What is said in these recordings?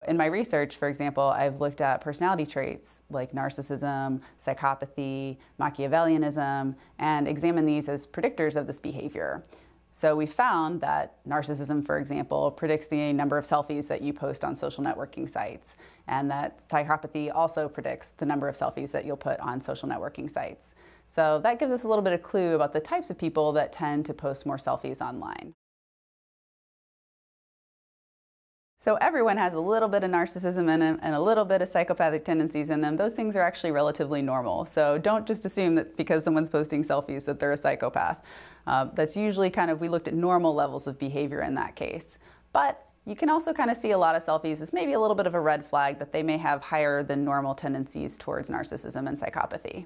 In my research, for example, I've looked at personality traits like narcissism, psychopathy, Machiavellianism, and examined these as predictors of this behavior. So we found that narcissism, for example, predicts the number of selfies that you post on social networking sites, and that psychopathy also predicts the number of selfies that you'll put on social networking sites. So that gives us a little bit of clue about the types of people that tend to post more selfies online. So everyone has a little bit of narcissism in them and a little bit of psychopathic tendencies in them. Those things are actually relatively normal. So don't just assume that because someone's posting selfies that they're a psychopath. That's usually we looked at normal levels of behavior in that case. But you can also kind of see a lot of selfies as maybe a little bit of a red flag that they may have higher than normal tendencies towards narcissism and psychopathy.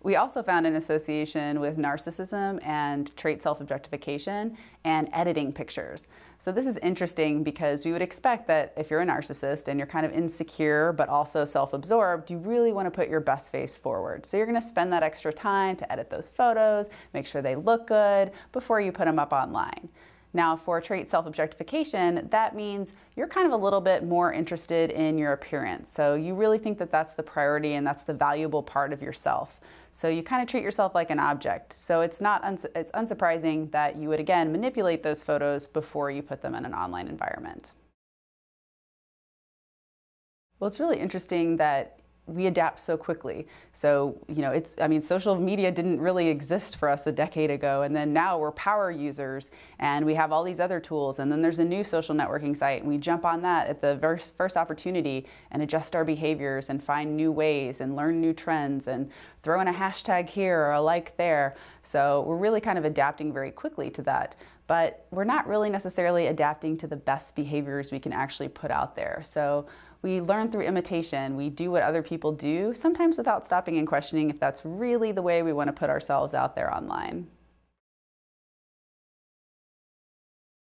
We also found an association with narcissism and trait self-objectification and editing pictures. So this is interesting because we would expect that if you're a narcissist and you're kind of insecure but also self-absorbed, you really want to put your best face forward. So you're going to spend that extra time to edit those photos, make sure they look good before you put them up online. Now, for trait self-objectification, that means you're kind of a little bit more interested in your appearance. So you really think that that's the priority and that's the valuable part of yourself. So you kind of treat yourself like an object. So it's unsurprising that you would, again, manipulate those photos before you put them in an online environment. Well, it's really interesting that we adapt so quickly. So, social media didn't really exist for us a decade ago, and then now we're power users and we have all these other tools, and then there's a new social networking site and we jump on that at the first opportunity and adjust our behaviors and find new ways and learn new trends and throw in a hashtag here or a like there. So we're really kind of adapting very quickly to that. But we're not really necessarily adapting to the best behaviors we can actually put out there. So we learn through imitation. We do what other people do, sometimes without stopping and questioning if that's really the way we want to put ourselves out there online.